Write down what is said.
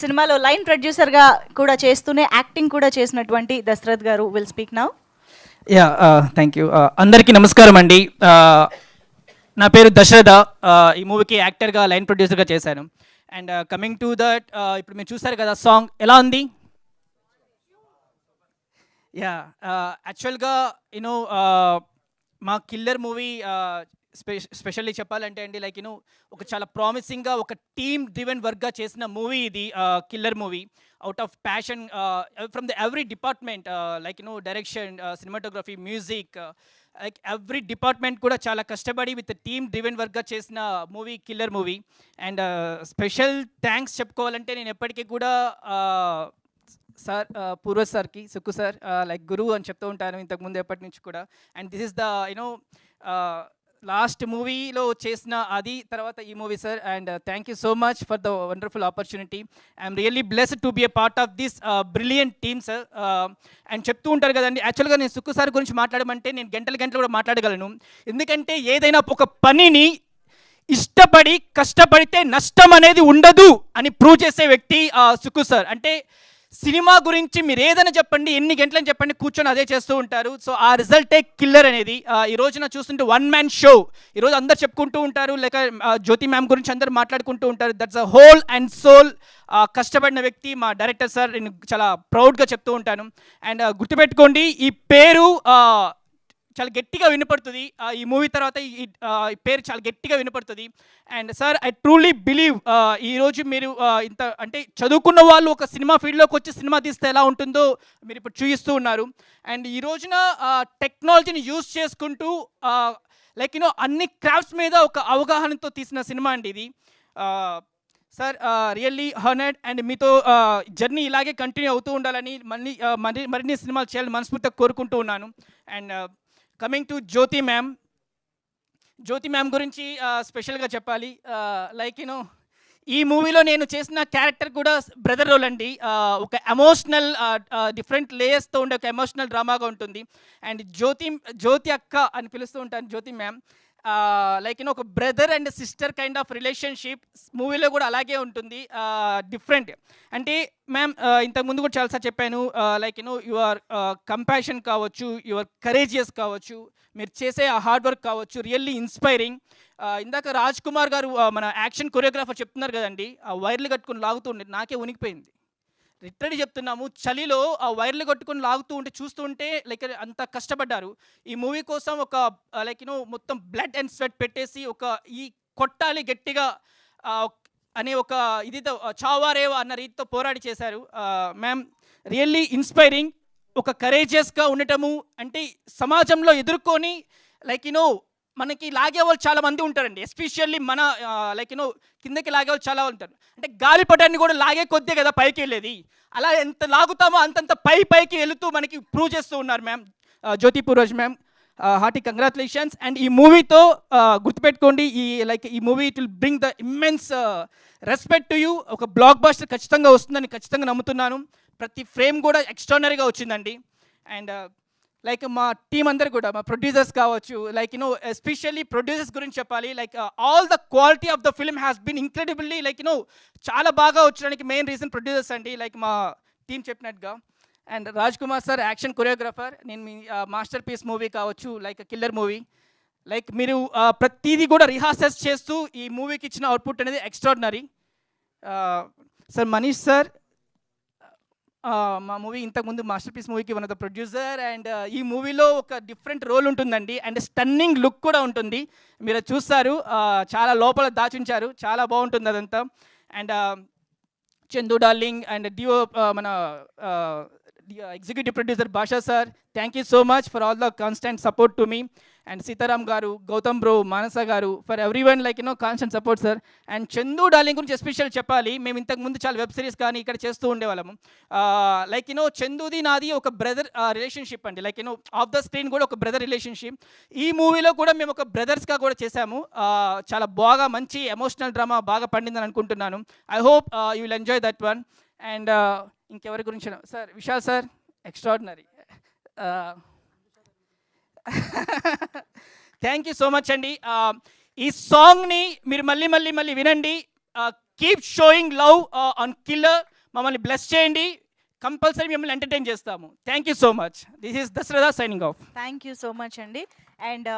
సినిమాలో లైన్ ప్రొడ్యూసర్గా కూడా చేస్తూనే యాక్టింగ్ కూడా చేసినటువంటి దశరథ్ గారు will speak now. Yeah thank you. అందరికీ నమస్కారం అండి. నా పేరు దశరథ. ఈ మూవీకి యాక్టర్గా లైన్ ప్రొడ్యూసర్గా చేశాను. అండ్ కమింగ్ టు దట్, ఇప్పుడు మీరు చూసారు కదా సాంగ్ ఎలా ఉంది. యా యాక్చువల్గా యూనో మా కిల్లర్ మూవీ స్పెషల్లీ చెప్పాలంటే అండి, లైక్ యూనో ఒక చాలా ప్రామిసింగ్గా ఒక టీమ్ డ్రివెన్ వర్క్గా చేసిన మూవీ ఇది, killer movie. Out of passion from the every department, like you know direction, cinematography, music, like every department కూడా చాలా కష్టపడి విత్ టీమ్ డ్రివెన్ వర్క్గా చేసిన movie killer movie. And special thanks చెప్పుకోవాలంటే నేను ఎప్పటికీ కూడా సార్, పూర్వజ్ సార్కి, సుక్కు సార్, లైక్ గురువు అని చెప్తూ ఉంటాను ఇంతకుముందు ఎప్పటి నుంచి కూడా. And this is the you know last మూవీలో చేసిన అది తర్వాత ఈ movie sir. And thank you so much for the wonderful opportunity. I'm really blessed to be a part of this brilliant team sir. And చెప్తూ ఉంటారు కదండి, యాక్చువల్గా నేను సుక్కు సార్ గురించి మాట్లాడమంటే నేను గంటలు కూడా మాట్లాడగలను. ఎందుకంటే ఏదైనా ఒక పనిని ఇష్టపడి కష్టపడితే నష్టం అనేది ఉండదు అని ప్రూవ్ చేసే వ్యక్తి సుక్కు సార్. అంటే సినిమా గురించి మీరు ఏదైనా చెప్పండి, ఎన్ని గంటలని చెప్పండి, కూర్చొని అదే చేస్తూ ఉంటారు. సో ఆ రిజల్టే కిల్లర్ అనేది. ఈ రోజున చూస్తుంటే వన్ మ్యాన్ షో. ఈరోజు అందరు చెప్పుకుంటూ ఉంటారు, లేక జ్యోతి మ్యామ్ గురించి అందరు మాట్లాడుకుంటూ ఉంటారు. That's a whole and soul కష్టపడిన వ్యక్తి మా డైరెక్టర్ సార్. నేను చాలా ప్రౌడ్గా చెప్తూ ఉంటాను. అండ్ గుర్తుపెట్టుకోండి, ఈ పేరు చాలా గట్టిగా వినపడుతుంది. ఈ మూవీ తర్వాత ఈ పేరు చాలా గట్టిగా వినపడుతుంది. And sir, I truly believe ఈరోజు మీరు ఇంత అంటే చదువుకున్న వాళ్ళు ఒక సినిమా ఫీల్డ్లోకి వచ్చి సినిమా తీస్తే ఎలా ఉంటుందో మీరు ఇప్పుడు చూపిస్తూ ఉన్నారు. అండ్ ఈ రోజున టెక్నాలజీని యూజ్ చేసుకుంటూ లైక్ యూనో అన్ని క్రాఫ్ట్స్ మీద ఒక అవగాహనతో తీసిన సినిమా అండి ఇది. Sir, really honoured. అండ్ మీతో జర్నీ ఇలాగే కంటిన్యూ అవుతూ ఉండాలని మరిన్ని సినిమాలు చేయాలని మనస్ఫూర్తిగా కోరుకుంటూ ఉన్నాను. And coming to Jyothi ma'am గురించి స్పెషల్గా చెప్పాలి. లైక్ యూనో ఈ మూవీలో నేను చేసిన క్యారెక్టర్ కూడా బ్రదర్ రోల్ అండి. ఒక ఎమోషనల్ డిఫరెంట్ లేయర్స్తో ఉండే ఒక ఎమోషనల్ డ్రామాగా ఉంటుంది. అండ్ జ్యోతి అక్క అని పిలుస్తూ ఉంటాను, జ్యోతి మ్యామ్. లైక్ యూనో ఒక brother and sister kind of relationship మూవీలో కూడా అలాగే ఉంటుంది. డిఫరెంట్ అంటే మ్యామ్, ఇంతకుముందు కూడా చాలాసార్లు చెప్పాను, లైక్ యూనో యువర్ కంపాషన్ కావచ్చు, యువర్ కరేజియస్ కావచ్చు, మీరు చేసే ఆ హార్డ్ వర్క్ కావచ్చు, రియల్లీ ఇన్స్పైరింగ్. ఇందాక రాజ్ కుమార్ గారు మన యాక్షన్ కొరియోగ్రాఫర్ చెప్తున్నారు కదండి, ఆ వైర్లు కట్టుకుని లాగుతుండే నాకే ఉనికిపోయింది. లిటరలీ చెప్తున్నాము, చలిలో ఆ వైర్లు కట్టుకొని లాగుతూ ఉంటే చూస్తూ ఉంటే లైక్ అంత కష్టపడ్డారు ఈ మూవీ కోసం. ఒక లైక్ యూనో మొత్తం బ్లడ్ అండ్ స్వెట్ పెట్టేసి ఒక ఈ కొట్టాలి గట్టిగా అనే ఒక ఇదితో చావారేవా అన్న రీతితో పోరాడి చేశారు. Ma'am, really inspiring. ఒక కరేజియస్గా ఉండటము అంటే సమాజంలో ఎదుర్కొని లైక్ యూనో మనకి లాగే వాళ్ళు చాలా మంది ఉంటారండి. ఎస్పెషల్లీ మన లైక్ యూనో కిందకి లాగే వాళ్ళు చాలా ఉంటారు. అంటే గాలిపటాన్ని కూడా లాగే కొద్దే కదా పైకి వెళ్ళేది. అలా ఎంత లాగుతామో అంతంత పైకి వెళుతూ మనకి ప్రూవ్ చేస్తూ ఉన్నారు ma'am. Jyoti Purvaj ma'am, hearty congratulations. And ఈ మూవీతో గుర్తుపెట్టుకోండి, ఈ మూవీ it will bring the immense respect to you. ఒక బ్లాక్ బస్టర్ ఖచ్చితంగా వస్తుందని ఖచ్చితంగా నమ్ముతున్నాను. ప్రతి ఫ్రేమ్ కూడా ఎక్స్ట్రానరీగా వచ్చిందండి. అండ్ లైక్ మా టీం అందరు కూడా, మా ప్రొడ్యూసర్స్ కావచ్చు, లైక్ యూనో ఎస్పెషల్లీ ప్రొడ్యూసర్స్ గురించి చెప్పాలి. Like all the quality of the film has been incredibly like you know చాలా బాగా వచ్చడానికి మెయిన్ రీజన్ ప్రొడ్యూసర్స్ అండి, లైక్ మా టీం చెప్పినట్టుగా. And Raj Kumar sir, action choreographer. నేను మీ మాస్టర్ పీస్ మూవీ కావచ్చు, లైక్ కిల్లర్ మూవీ, లైక్ మీరు ప్రతిదీ కూడా రిహార్సల్స్ చేస్తూ ఈ మూవీకి ఇచ్చిన అవుట్పుట్ అనేది ఎక్స్ట్రాడినరీ. సార్ మనీష్ సార్, మా మూవీ ఇంతకుముందు మాస్టర్ పీస్ మూవీకి one of the producer. And ఈ మూవీలో ఒక డిఫరెంట్ రోల్ ఉంటుందండి. అండ్ స్టన్నింగ్ లుక్ కూడా ఉంటుంది, మీరు చూస్తారు. చాలా లోపల దాచుంచారు, చాలా బాగుంటుంది అదంతా. And Chandu darling and DO మన ఎగ్జిక్యూటివ్ ప్రొడ్యూసర్ భాషా sir, thank you so much for all the constant support to me. And Sitaram గారు, గౌతమ్ బ్రో, మానస గారు, for every one like you know constant support sir. And Chandu darling గురించి ఎస్పెషల్ చెప్పాలి. మేము ఇంతకుముందు చాలా web series కానీ ఇక్కడ చేస్తూ ఉండేవాళ్ళము. లైక్ యూనో చందుది నాది ఒక బ్రదర్ రిలేషన్షిప్ అండి, like you know of the screen కూడా ఒక బ్రదర్ రిలేషన్షిప్. ఈ మూవీలో కూడా మేము ఒక బ్రదర్స్గా కూడా చేశాము. చాలా బాగా మంచి ఎమోషనల్ డ్రామా బాగా పండిందని అనుకుంటున్నాను. I hope you will enjoy that one. And ఇంకెవరి గురించి sir, Vishal sir, extraordinary. Thank you so much అండి. ఈ సాంగ్ని మీరు మళ్ళీ వినండి. Keep showing love on killer. మమ్మల్ని బ్లెస్ చేయండి, కంపల్సరీ మిమ్మల్ని ఎంటర్టైన్ చేస్తాము. Thank you so much. This is Dasaratha signing off. Thank you so much అండి. అండ్